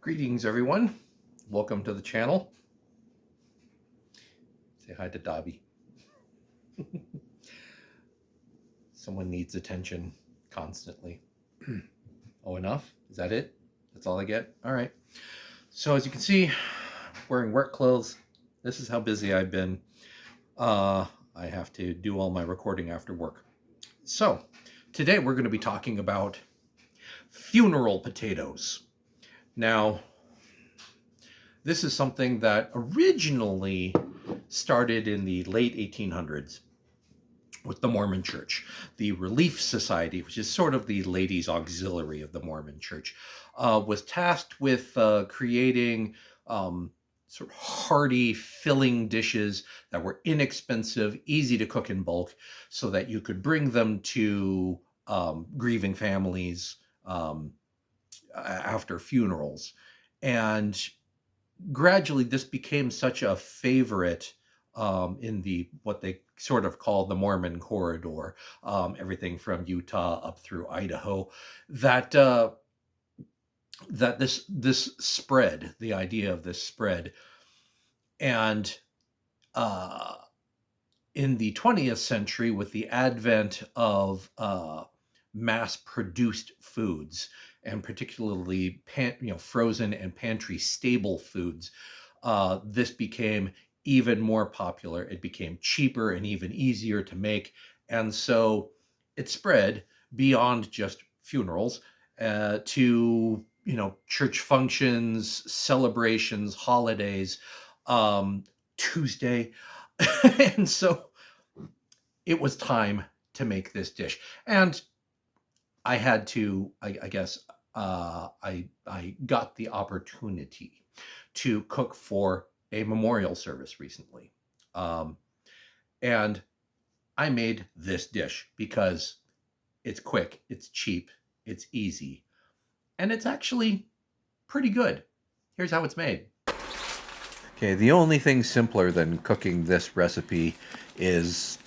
Greetings, everyone. Welcome to the channel. Say hi to Dobby. Someone needs attention constantly. Oh, enough? Is that it? That's all I get? All right. So as you can see, wearing work clothes. This is how busy I've been. I have to do all my recording after work. So today we're going to be talking about funeral potatoes. Now, this is something that originally started in the late 1800s with the Mormon Church. The Relief Society, which is sort of the ladies' auxiliary of the Mormon Church, was tasked with creating sort of hearty, filling dishes that were inexpensive, easy to cook in bulk, so that you could bring them to grieving families after funerals. And gradually this became such a favorite in the what they sort of call the Mormon corridor, everything from Utah up through Idaho, that that this spread, the idea of this spread, and uh, in the 20th century, with the advent of mass-produced foods, and particularly frozen and pantry stable foods, this became even more popular. It became cheaper and even easier to make, and so it spread beyond just funerals to church functions, celebrations, holidays, Tuesday. And so it was time to make this dish. And I had to, I guess, I got the opportunity to cook for a memorial service recently. And I made this dish because it's quick, it's cheap, it's easy, and it's actually pretty good. Here's how it's made. Okay, the only thing simpler than cooking this recipe is,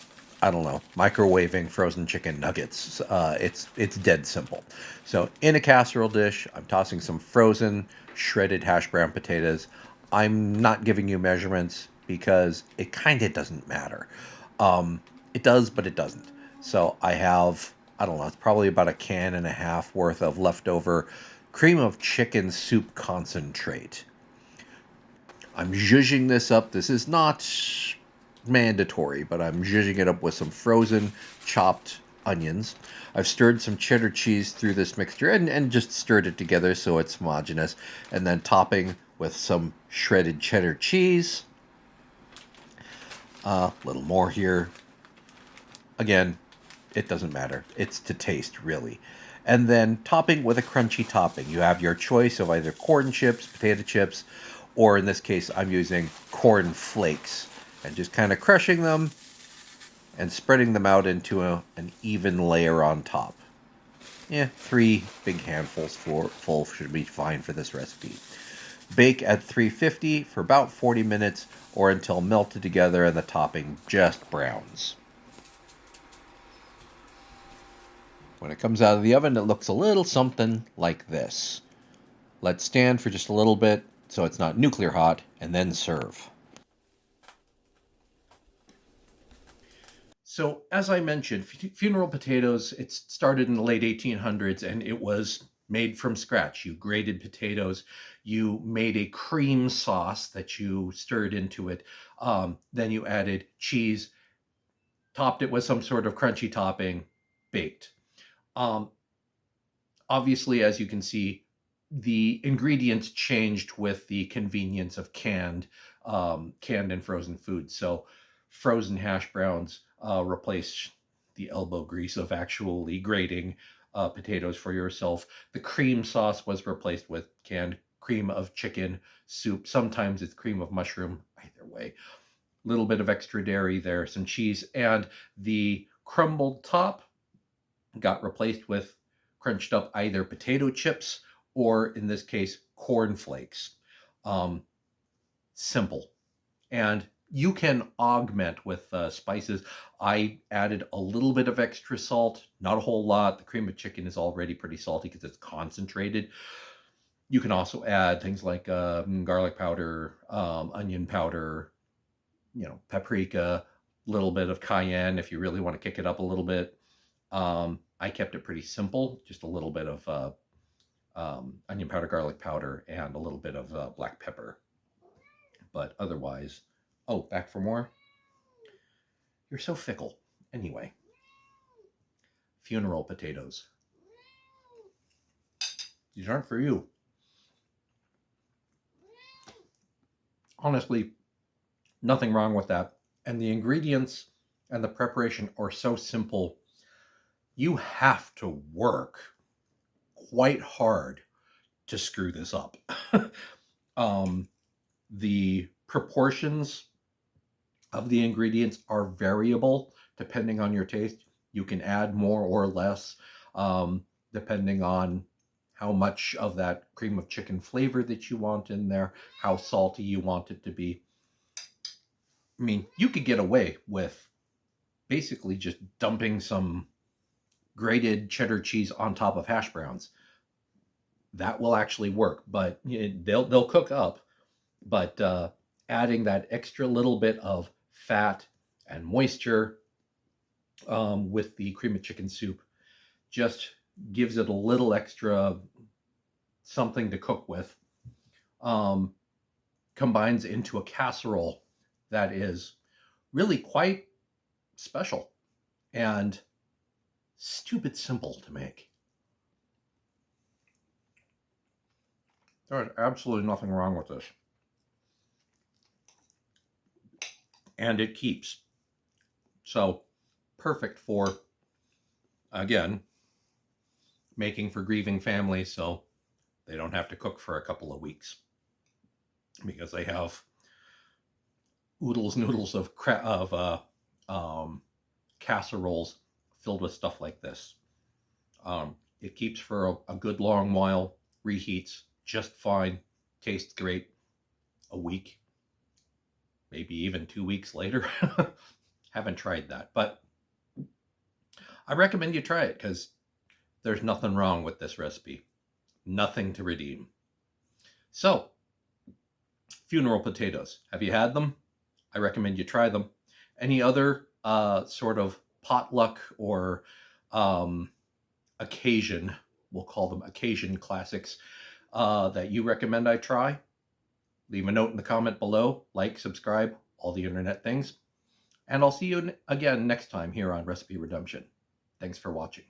I don't know, microwaving frozen chicken nuggets. It's dead simple. So in a casserole dish, I'm tossing some frozen shredded hash brown potatoes. I'm not giving you measurements because it kind of doesn't matter. It does, but it doesn't. So I have, I don't know, it's probably about a can and a half worth of leftover cream of chicken soup concentrate. I'm zhuzhing this up. This is not mandatory, but I'm zhuzhing it up with some frozen chopped onions. I've stirred some cheddar cheese through this mixture and just stirred it together so it's homogeneous. And then topping with some shredded cheddar cheese. A little more here. Again, it doesn't matter. It's to taste, really. And then topping with a crunchy topping. You have your choice of either corn chips, potato chips, or in this case, I'm using corn flakes. And just kind of crushing them and spreading them out into an even layer on top. Yeah, 3 big handfuls full should be fine for this recipe. Bake at 350 for about 40 minutes or until melted together and the topping just browns. When it comes out of the oven, it looks a little something like this. Let stand for just a little bit so it's not nuclear hot, and then serve. So, as I mentioned, funeral potatoes, it started in the late 1800s, and it was made from scratch. You grated potatoes, you made a cream sauce that you stirred into it, then you added cheese, topped it with some sort of crunchy topping, baked. Obviously, as you can see, the ingredients changed with the convenience of canned and frozen foods. So frozen hash browns replaced the elbow grease of actually grating potatoes for yourself. The cream sauce was replaced with canned cream of chicken soup. Sometimes it's cream of mushroom. Either way, a little bit of extra dairy there, some cheese, and the crumbled top got replaced with crunched up either potato chips or, in this case, corn flakes. Simple. And you can augment with spices. I added a little bit of extra salt, not a whole lot. The cream of chicken is already pretty salty because it's concentrated. You can also add things like garlic powder, onion powder, paprika, a little bit of cayenne if you really want to kick it up a little bit. I kept it pretty simple, just a little bit of onion powder, garlic powder, and a little bit of black pepper. But otherwise, oh, back for more? You're so fickle. Anyway, funeral potatoes. These aren't for you. Honestly, nothing wrong with that. And the ingredients and the preparation are so simple. You have to work quite hard to screw this up. The proportions of the ingredients are variable depending on your taste. You can add more or less depending on how much of that cream of chicken flavor that you want in there, how salty you want it to be. I mean, you could get away with basically just dumping some grated cheddar cheese on top of hash browns. That will actually work, but they'll cook up. But adding that extra little bit of fat and moisture with the cream of chicken soup just gives it a little extra something to cook with. Combines into a casserole that is really quite special and stupid simple to make. There's absolutely nothing wrong with this. And it keeps. So perfect for, again, making for grieving families so they don't have to cook for a couple of weeks because they have noodles of casseroles filled with stuff like this. It keeps for a good long while, reheats just fine, tastes great a week, maybe even 2 weeks later. Haven't tried that, but I recommend you try it because there's nothing wrong with this recipe. Nothing to redeem. So, funeral potatoes. Have you had them? I recommend you try them. Any other sort of potluck or occasion, we'll call them occasion classics, that you recommend I try? Leave a note in the comment below. Like, subscribe, all the internet things. And I'll see you again next time here on Recipe Redemption. Thanks for watching.